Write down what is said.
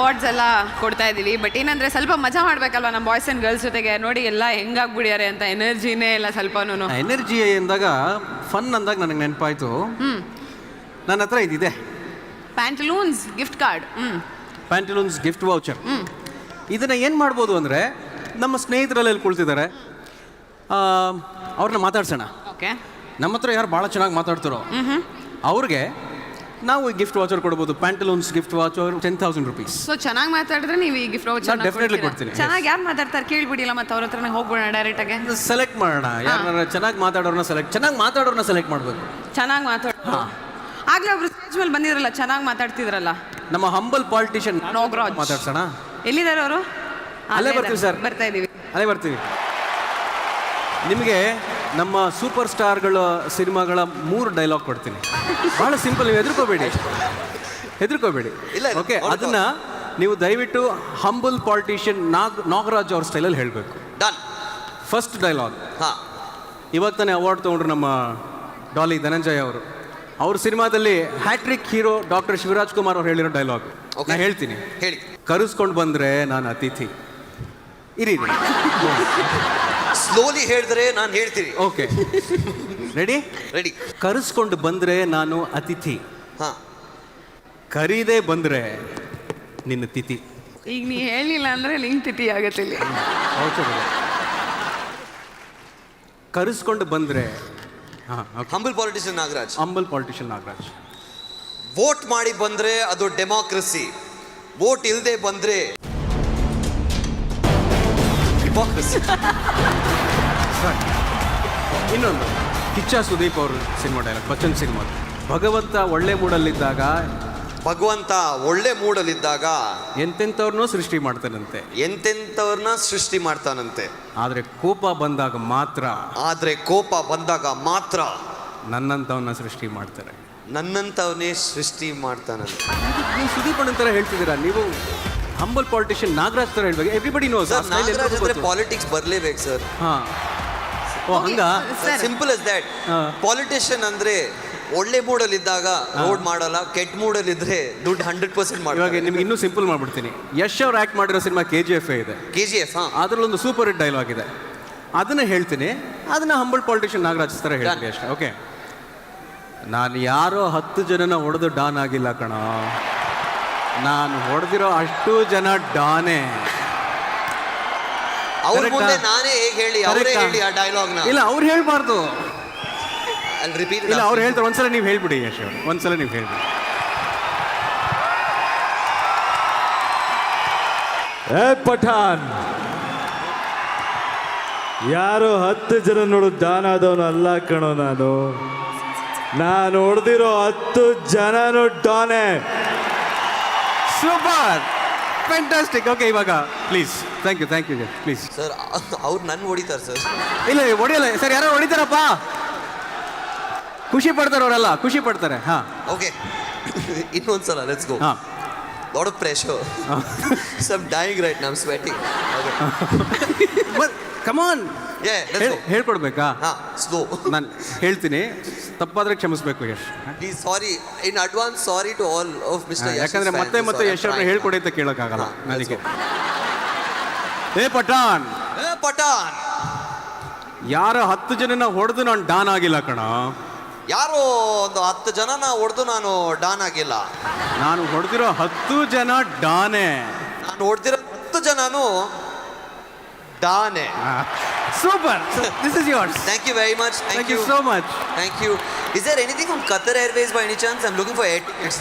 Awards ಎಲ್ಲ ಕೊಡ್ತಾ ಇದ್ದೀವಿ. ಬಟ್ ಏನಂದರೆ ಸ್ವಲ್ಪ ಮಜಾ ಮಾಡಬೇಕಲ್ವ ನಮ್ಮ ಬಾಯ್ಸ್ ಆ್ಯಂಡ್ ಗರ್ಲ್ಸ್ ಜೊತೆಗೆ. ನೋಡಿ ಎಲ್ಲ ಹೆಂಗಾಗ್ಬಿಡ್ಯಾರೆ ಅಂತ, ಎನರ್ಜಿನೇ ಇಲ್ಲ ಸ್ವಲ್ಪನೂ. ಎನರ್ಜಿ ಅಂದಾಗ ಫನ್ ಅಂದಾಗ ನನಗೆ ನೆನಪಾಯಿತು, ನನ್ನ ಹತ್ರ ಇದಿದೆ, Pantaloons gift card. Pantaloons gift voucher. ಇದನ್ನು ಏನು ಮಾಡ್ಬೋದು ಅಂದರೆ, ನಮ್ಮ ಸ್ನೇಹಿತರಲ್ಲಿ ಕುಳಿತಿದ್ದಾರೆ, ಅವ್ರನ್ನ ಮಾತಾಡ್ಸೋಣ. ಓಕೆ, ನಮ್ಮ ಹತ್ರ ಯಾರು ಭಾಳ ಚೆನ್ನಾಗಿ ಮಾತಾಡ್ತಾರೋ ಅವ್ರಿಗೆ ನಾವು ಗಿಫ್ಟ್ ವಾಚರ್ ಕೊಡ್ಬೋದು. Pantaloons gift voucher 10,000 rupees. So ಚೆನ್ನಾಗಿ ಮಾತಾಡಿದ್ರೆ ನೀವು ಈ ಗಿಫ್ಟ್ ವೌಚರ್ ಡೆಫಿನೆಟ್ಲಿ ಕೊಡ್ತೀನಿ. ಚೆನ್ನಾಗಿ ಯಾರು ಮಾತಾಡ್ತಾರೆ ಕೇಳಿಬಿಡಿಲ್ಲ, ಮತ್ತೆ ಅವ್ರ ಹತ್ರನೇ ಹೋಗ್ಬಿಡೋಣ ಡೈರೆಕ್ಟಾಗಿ. ಸೆಲೆಕ್ಟ್ ಮಾಡೋಣ, ಯಾರು ಚೆನ್ನಾಗಿ ಮಾತಾಡೋರನ್ನ ಸೆಲೆಕ್ಟ್ ಮಾಡಬೇಕು. ಚೆನ್ನಾಗಿ ಮಾತಾಡೋದು. ಆಗಲೇ ಒಬ್ರು ಸ್ಟೇಜ್ ಮೇಲೆ ಬಂದಿದ್ರಲ್ಲ, ಚೆನ್ನಾಗಿ ಮಾತಾಡ್ತಿದ್ರಲ್ಲ, ನಮ್ಮ ಹಂಬಲ್ ಪಾಲಿಟಿಷಿಯನ್ ನಾಗರಾಜ್. ಮಾತಾಡ್ಸೋಣ. ಎಲ್ಲಿದ್ದಾರೆ ಅವರು? ಅಲ್ಲೇ ಬರ್ತೀವಿ ಸರ್, ಬರ್ತಾ ಇದ್ದೀವಿ, ಅಲ್ಲೇ ಬರ್ತೀವಿ. ನಿಮಗೆ ನಮ್ಮ ಸೂಪರ್ ಸ್ಟಾರ್ಗಳ ಸಿನಿಮಾಗಳ 3 ಡೈಲಾಗ್ ಕೊಡ್ತೀನಿ. ಭಾಳ ಸಿಂಪಲ್, ನೀವು ಹೆದರ್ಕೋಬೇಡಿ. ಓಕೆ, ಅದನ್ನ ನೀವು ದಯವಿಟ್ಟು ಹಂಬಲ್ ಪಾಲಿಟಿಷಿಯನ್ ನಾಗರಾಜ್ ಅವ್ರ ಸ್ಟೈಲಲ್ಲಿ ಹೇಳಬೇಕು. ಡನ್. First dialogue. ಇವಾಗ ತಾನೇ ಅವಾರ್ಡ್ ತೊಗೊಂಡ್ರು ನಮ್ಮ ಡಾಲಿ ಧನಂಜಯ ಅವರು. ಅವ್ರ ಸಿನಿಮಾದಲ್ಲಿ hattrick hero doctor Shivaraj Kumar ಅವ್ರು ಹೇಳಿರೋ ಡೈಲಾಗ್ ನಾನು ಹೇಳ್ತೀನಿ. ಹೇಳಿ. ಕರೆಸ್ಕೊಂಡು ಬಂದರೆ ನಾನು ಅತಿಥಿ. ಇರಿ, ಸ್ಲೋಲಿ ಹೇಳಿದ್ರೆ ನಾನು ಹೇಳ್ತೀನಿ. Okay, ready? ರೆಡಿ. ಕರೆಸ್ಕೊಂಡು ಬಂದರೆ ನಾನು ಅತಿಥಿ, ಕರೀದೇ ಬಂದರೆ ನಿನ್ನ ತಿಥಿ. ಈಗ ನೀ ಹೇಳಿಲ್ಲ ಅಂದರೆ ಲಿಂಕ್ ತಿಥಿ ಆಗುತ್ತೆ ಇಲ್ಲಿ. ಕರೆಸ್ಕೊಂಡು ಬಂದರೆ ಹಂಬಲ್ ಪಾಲಿಟಿಷಿಯನ್ ನಾಗರಾಜ್. ವೋಟ್ ಮಾಡಿ ಬಂದ್ರೆ ಅದು ಡೆಮಾಕ್ರಸಿ, ವೋಟ್ ಇಲ್ಲದೆ ಬಂದ್ರೆ ಹಿಪೋಕ್ರಸಿ. ಇನ್ನೊಂದು ಕಿಚ್ಚ ಸುದೀಪ್ ಅವ್ರ ಸಿನಿಮಾ ಡೈಲಾಗ್, ಬಚ್ಚನ್ ಸಿನಿಮಾ. ಭಗವಂತ ಒಳ್ಳೆ ಮೂಡಲ್ಲಿದ್ದಾಗ ಎಂತೆಂಥವ್ರನ್ನೂ ಸೃಷ್ಟಿ ಮಾಡ್ತಾನಂತೆ. ಆದರೆ ಕೋಪ ಬಂದಾಗ ಮಾತ್ರ ನನ್ನಂಥವನ್ನ ಸೃಷ್ಟಿ ಮಾಡ್ತಾರೆ. ನನ್ನಂಥವನ್ನೇ ಸೃಷ್ಟಿ ಮಾಡ್ತಾನಂತೆ. ನೀವು ಸುದೀಪ್ ಅಣ್ಣ ಥರ ಹೇಳ್ತಿದ್ದೀರಾ, ನೀವು ಹಂಬಲ್ ಪಾಲಿಟಿಷಿಯನ್ ನಾಗರಾಜ್ ಥರ ಹೇಳ್ಬೇಕು. ಎವ್ರಿಬಡಿ ನೋಸ್ ನಾಗರಾಜ್ ಅಂದ್ರೆ ಪಾಲಿಟಿಕ್ಸ್ ಬರಲೇಬೇಕು ಸರ್. ಹಂಗ ಸಿಂಪಲ್ as that. ಪಾಲಿಟಿಷಿಯನ್ ಅಂದ್ರೆ ಒಳ್ಳೆ ಮೂಡಲ್ಲಿ ಇದ್ದಾಗ ರೋಡ್ ಮಾಡಲ್ಲ, ಕೆಟ್ಟ ಮೂಡಲ್ಲಿ ಇದ್ರೆ ದುಡ್ಡು 100% ಮಾಡಿ. ಇವಾಗ ನಿಮ್ಗೆ ಇನ್ನೂ ಸಿಂಪಲ್ ಮಾಡ್ಬಿಡ್ತೀನಿ. ಯಶ್ ಅವ್ರು ಆಕ್ಟ್ ಮಾಡಿರೋ ಸಿನಿಮಾ KGF ಇದೆ. ಅದರಲ್ಲೊಂದು ಸೂಪರ್ ಹಿಟ್ ಡೈಲಾಗ್ ಇದೆ, ಅದನ್ನ ಹೇಳ್ತೀನಿ. ಅದನ್ನ ಹಂಬಲ್ ಪಾಲಿಟಿಷಿಯನ್ ನಾಗರಾಜ್ ಥರ ಹೇಳ್ತೀನಿ ಅಷ್ಟೇ. ಓಕೆ, ನಾನು ಯಾರೋ 10 ಜನನ ಹೊಡೆದು ಡಾನ್ ಆಗಿಲ್ಲ ಕಣ, ನಾನು ಹೊಡೆದಿರೋ ಅಷ್ಟು ಜನ ಡಾನೇ. ಅವ್ರ ಮುಂದೆ ನಾನೇ ಹೇಗೆ ಹೇಳಿ, ಅವರೇ ಹೇಳಿ ಆ ಡೈಲಾಗ್ನ. ಇಲ್ಲ, ಅವ್ರು ಹೇಳ್ಬಾರ್ದು. ರಿಪೀಟ್. ಇಲ್ಲ, ಅವ್ರು ಹೇಳ್ತಾರೆ. ಒಂದ್ಸಲ ನೀವು ಹೇಳ್ಬಿಡಿ ಯಶ್ ಅವರು, ಒಂದ್ಸಲ ನೀವು ಹೇಳ್ಬಿಡಿ. ಪಠಾನ್ ಯಾರು 10 ಜನ ನೋಡೋದು ಡಾನ್ ಆದವನು ಅಲ್ಲ ಕಣೋ. ನಾನು ಹೊಡೆದಿರೋ 10 ಜನನು ಡಾನೆ. Super, fantastic. ಓಕೆ, ಇವಾಗ please, thank you please. Sir, ಅವ್ರು ನನ್ನ ಹೊಡಿತಾರೆ ಸರ್. ಇಲ್ಲ, ಹೊಡಿಯಲ್ಲ ಸರ್, ಯಾರೋ ಹೊಡಿತಾರಪ್ಪ. ಖುಷಿ ಪಡ್ತಾರೆ ಅವರೆಲ್ಲ, ಖುಷಿ ಪಡ್ತಾರೆ. ಓಕೆ, ಇನ್ನೊಂದ್ಸಲ let's go. Lot of pressure. So I am dying right now, I am sweating. Come on, ಹೇಳ್ಕೊಡ್ಬೇಕಾ? ಸ್ಲೋ. ನಾನು ಹೇಳ್ತೀನಿ, ತಪ್ಪಾದ್ರೆ ಕ್ಷಮಿಸ್ಬೇಕು Yash. Please, sorry in advance, sorry to all of mister Yash. ಯಾಕಂದ್ರೆ ಮತ್ತೆ ಯಶ್ ಅವ್ರನ್ನ ಹೇಳ್ಕೊಡಿ ಅಂತ ಕೇಳೋಕ್ಕಾಗಲ್ಲ ನನಗೆ. ಪಠಾನ್ ಯಾರು 10 ಜನನ ಹೊಡೆದು ನಾನು ಡಾನ್ ಆಗಿಲ್ಲ ಕಣ. ಯಾರೋ ಒಂದು 10 ಜನನ ಹೊಡೆದು ನಾನು ಡಾನ್ ಆಗಿಲ್ಲ. ನಾನು ಹೊಡೆದಿರೋ 10 ಜನ ಡಾನೆ. ನಾನು ಹೊಡೆದಿರೋ 10 ಜನನು ಡಾನೆ. Super. This is yours. Thank you very much. Thank you so much. Thank you. Is there anything from Qatar Airways by any chance? I'm looking for air tickets.